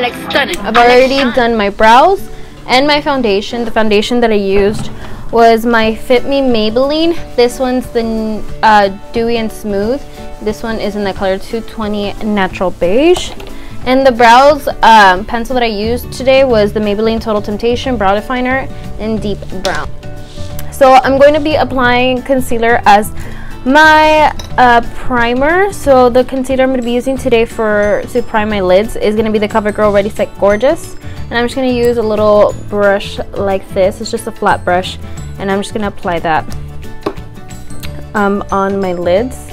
like stunning. I've already done my brows and my foundation. The foundation that I used was my Fit Me Maybelline. This one's the Dewy and Smooth. This one is in the color 220 Natural Beige. And the brows pencil that I used today was the Maybelline Total Temptation Brow Definer in Deep Brown. So I'm going to be applying concealer as my primer. So the concealer I'm going to be using today to prime my lids is going to be the CoverGirl Ready Set Gorgeous. And I'm just going to use a little brush like this. It's just a flat brush. And I'm just going to apply that on my lids.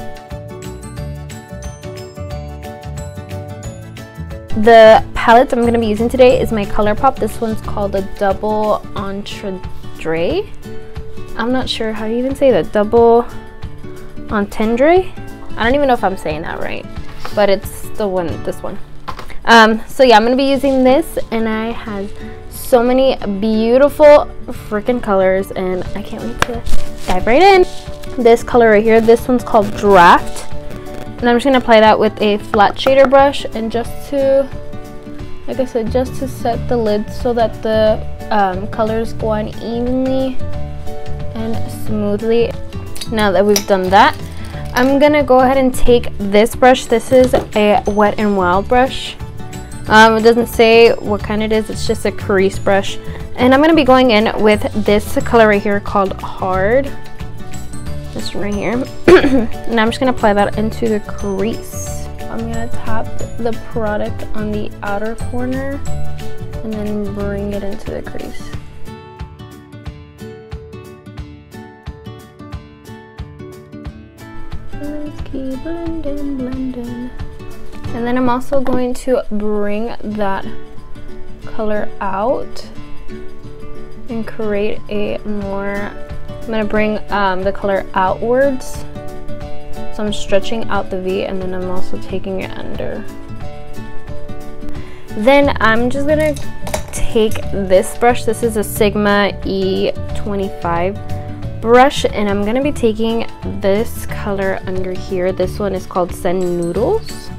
The palette I'm going to be using today is my ColourPop. This one's called the Double Entendre. I'm not sure how you even say that. Double Entendre? I don't even know if I'm saying that right, but it's the one, this one. So yeah, I'm going to be using this, and I have so many beautiful freaking colors, and I can't wait to dive right in. This color right here, this one's called Draft. And I'm just going to apply that with a flat shader brush, and just to, like I said, just to set the lid so that the colors go on evenly and smoothly. Now that we've done that, I'm going to go ahead and take this brush. This is a Wet n Wild brush. It doesn't say what kind it is. It's just a crease brush. And I'm going to be going in with this color right here called Hard. This one right here. And I'm just going to apply that into the crease. I'm going to tap the product on the outer corner and then bring it into the crease. Let's keep blending, blending. And then I'm also going to bring that color out and create a more, I'm going to bring the color outwards. So I'm stretching out the V, and then I'm also taking it under. Then I'm just going to take this brush. This is a Sigma E25 brush, and I'm going to be taking this color under here. This one is called Send Noodles.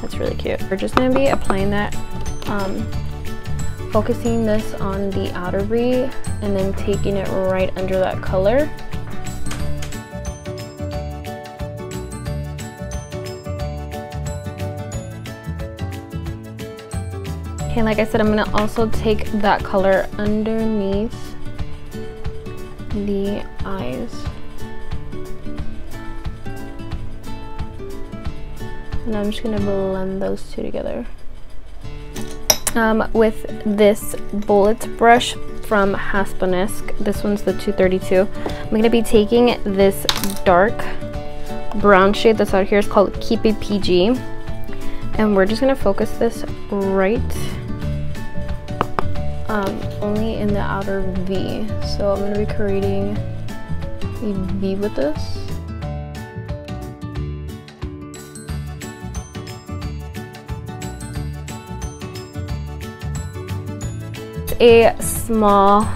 That's really cute. We're just going to be applying that, focusing this on the outer V, and then taking it right under that color. Okay, like I said, I'm going to also take that color underneath the eyes. And I'm just going to blend those two together. With this bullet brush from Hasponesque, this one's the 232. I'm going to be taking this dark brown shade that's out here. It's called Keep It PG. And we're just going to focus this right only in the outer V. So I'm going to be creating a V with this. A small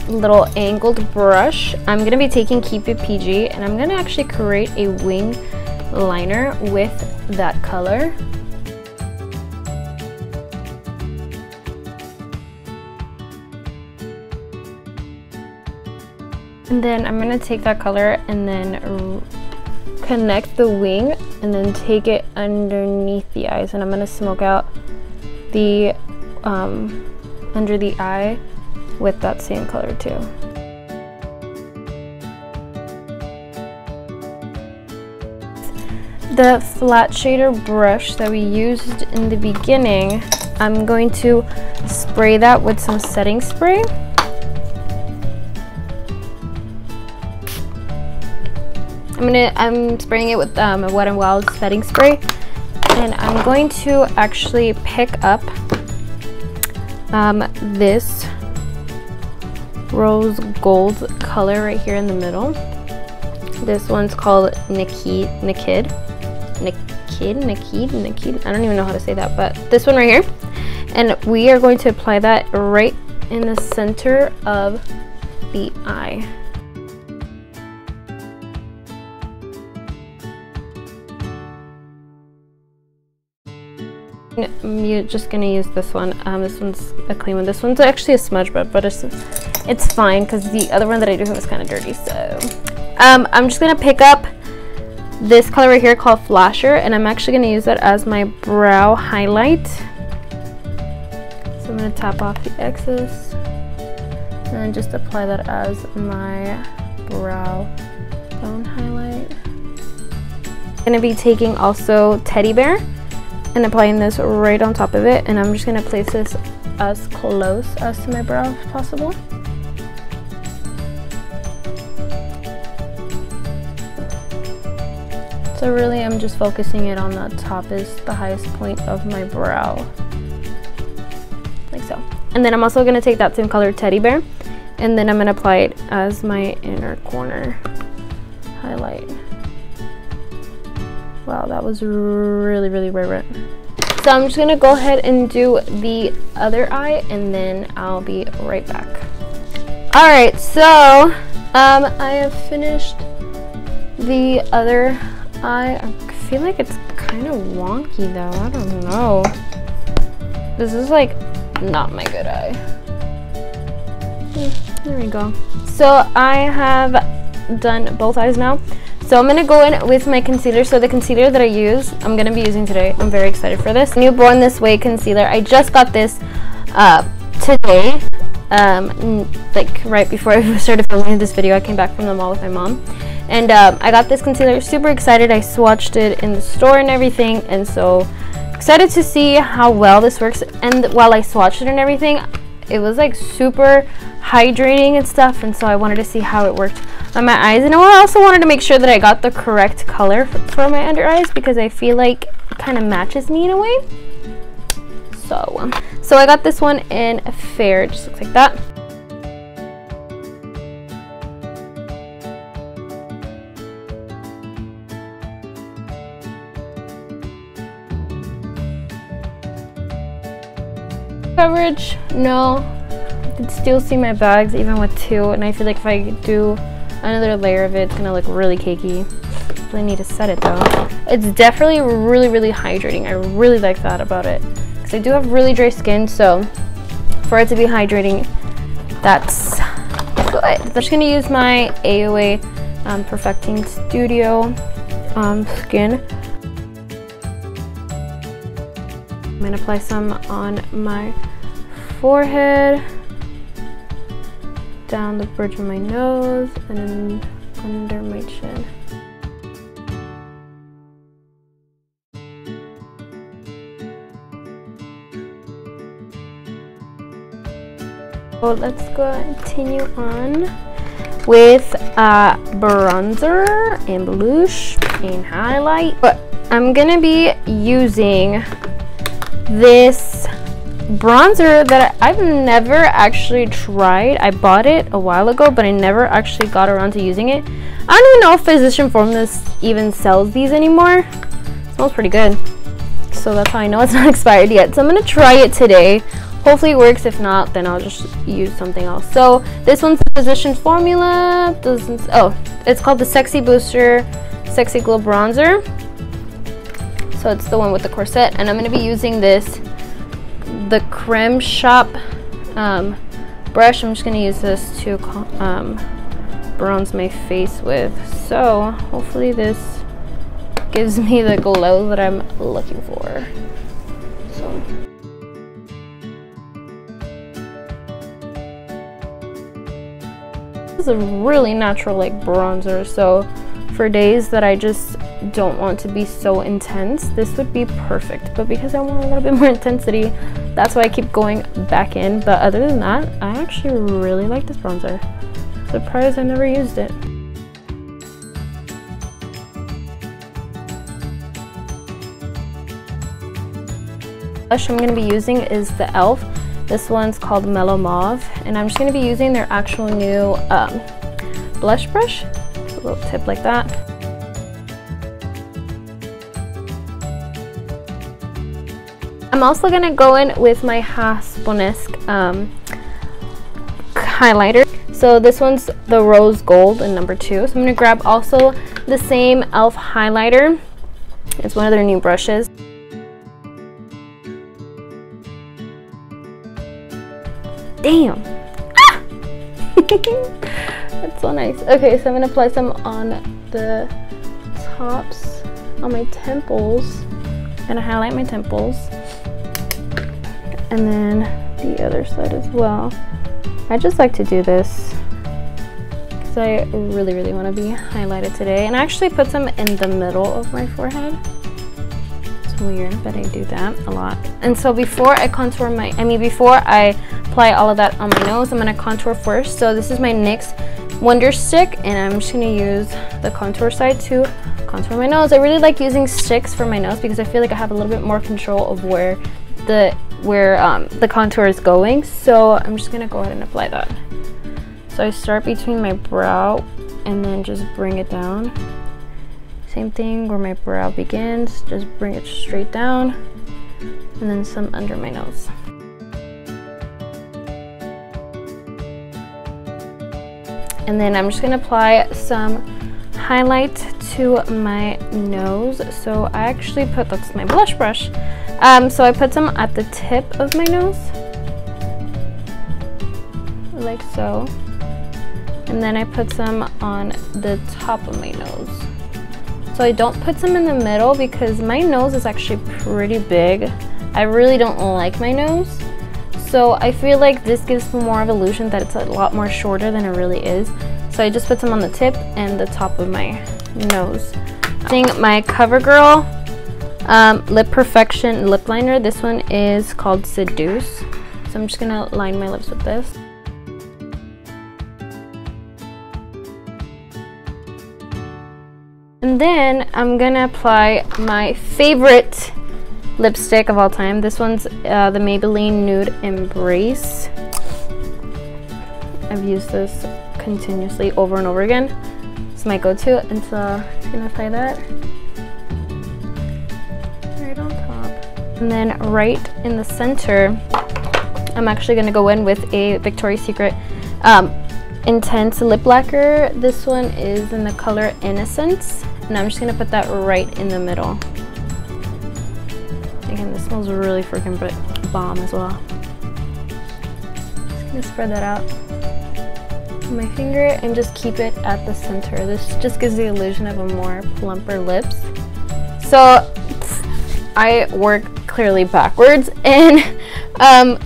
little angled brush. I'm going to be taking Keep It PG, and I'm going to actually create a wing liner with that color. And then I'm going to take that color and then connect the wing and then take it underneath the eyes, and I'm going to smoke out the under the eye with that same color too. The flat shader brush that we used in the beginning, I'm going to spray that with some setting spray. I'm spraying it with a Wet n Wild setting spray, and I'm going to actually pick up this rose gold color right here in the middle. This one's called Naked. I don't even know how to say that, but this one right here. And we are going to apply that right in the center of the eye. I'm just gonna use this one. This one's a clean one. This one's actually a smudge brush, but it's fine because the other one that I do have is kind of dirty. So I'm just gonna pick up this color right here called Flasher, and I'm actually gonna use that as my brow highlight. So I'm gonna tap off the excess and then just apply that as my brow bone highlight. I'm gonna be taking also Teddy Bear and applying this right on top of it, and I'm just gonna place this as close as to my brow as possible. So really I'm just focusing it on the top, is the highest point of my brow, like so. And then I'm also gonna take that same color Teddy Bear, and then I'm gonna apply it as my inner corner highlight. Wow, that was really bright. So I'm just gonna go ahead and do the other eye, and then I'll be right back. All right, so I have finished the other eye. I feel like it's kind of wonky though. I don't know. This is like not my good eye. There we go. So I have done both eyes now. So I'm gonna go in with my concealer. So the concealer that I use, I'm gonna be using today. I'm very excited for this. New Born This Way concealer. I just got this today. Like right before I started filming this video, I came back from the mall with my mom. And I got this concealer, super excited. I swatched it in the store and everything, and so excited to see how well this works. And while I swatched it and everything, it was like super hydrating and stuff, and so I wanted to see how it worked on my eyes. And I also wanted to make sure that I got the correct color for my under eyes, because I feel like it kind of matches me in a way. So I got this one in Fair. It just looks like that. Coverage, no. I can still see my bags even with two, and I feel like if I do another layer of it, it's gonna look really cakey. Really need to set it though. It's definitely really hydrating. I really like that about it, because I do have really dry skin, so for it to be hydrating, that's good. I'm just gonna use my AOA Perfecting Studio skin. I'm gonna apply some on my forehead, down the bridge of my nose, and then under my chin. So let's continue on with bronzer and blush and highlight. But I'm gonna be using this bronzer that I've never actually tried. I bought it a while ago, but I never actually got around to using it. I don't even know if Physician Formulas even sells these anymore. It smells pretty good, so that's how I know it's not expired yet. So I'm gonna try it today. Hopefully it works. If not, then I'll just use something else. So this one's the Physician Formula. It's called the Sexy Booster Sexy Glow Bronzer. So it's the one with the corset, and I'm going to be using the Creme Shop brush. I'm just going to use this to bronze my face with. So hopefully this gives me the glow that I'm looking for. So this is a really natural like bronzer, so for days that I just don't want to be so intense, this would be perfect. But because I want a little bit more intensity, that's why I keep going back in. But other than that, I actually really like this bronzer. Surprised I never used it. Blush I'm going to be using is the e.l.f. This one's called Mellow Mauve, and I'm just going to be using their actual new blush brush. A little tip like that. I'm also going to go in with my Hasponesk highlighter. So this one's the Rose Gold in number 2. So I'm going to grab also the same e.l.f. highlighter. It's one of their new brushes. Damn. Ah! That's so nice. Okay, so I'm gonna apply some on the tops, on my temples. I'm gonna highlight my temples. And then the other side as well. I just like to do this because I really want to be highlighted today. And I actually put some in the middle of my forehead. It's weird, but I do that a lot. And so before I contour before I apply all of that on my nose, I'm gonna contour first. So this is my NYX Wonder Stick, and I'm just gonna use the contour side to contour my nose. I really like using sticks for my nose because I feel like I have a little bit more control of where the contour is going. So I'm just gonna go ahead and apply that. So I start between my brow and then just bring it down. Same thing where my brow begins, just bring it straight down, and then some under my nose. And then I'm just gonna apply some highlight to my nose. So I actually put, that's my blush brush. So I put some at the tip of my nose, like so. And then I put some on the top of my nose. So I don't put some in the middle because my nose is actually pretty big. I really don't like my nose. So I feel like this gives more of an illusion that it's a lot more shorter than it really is. So I just put some on the tip and the top of my nose. Using my CoverGirl Lip Perfection lip liner. This one is called Seduce. So I'm just gonna line my lips with this. And then I'm gonna apply my favorite lipstick of all time. This one's the Maybelline Nude Embrace. I've used this continuously over and over again. It's my go-to, and so I'm just gonna apply that right on top. And then right in the center, I'm actually gonna go in with a Victoria's Secret Intense Lip Lacquer. This one is in the color Innocence, and I'm just gonna put that right in the middle. Again, this smells really freaking bomb as well. Just gonna spread that out with my finger and just keep it at the center. This just gives the illusion of a more plumper lips. So I work clearly backwards, and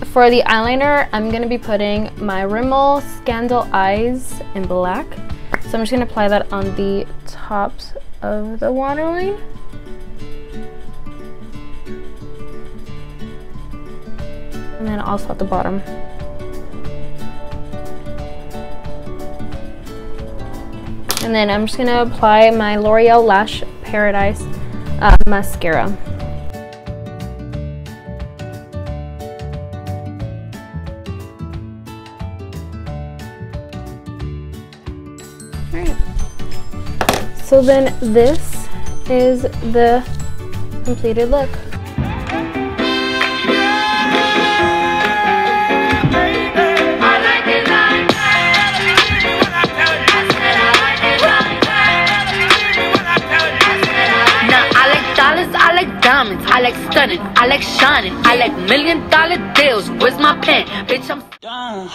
for the eyeliner, I'm gonna be putting my Rimmel Scandal Eyes in black. So I'm just gonna apply that on the tops of the waterline. And then also at the bottom. And then I'm just gonna apply my L'Oreal Lash Paradise mascara. Alright. So then this is the completed look. I like stunning, I like shining, I like $1 million deals. Where's my pen? Bitch, I'm done.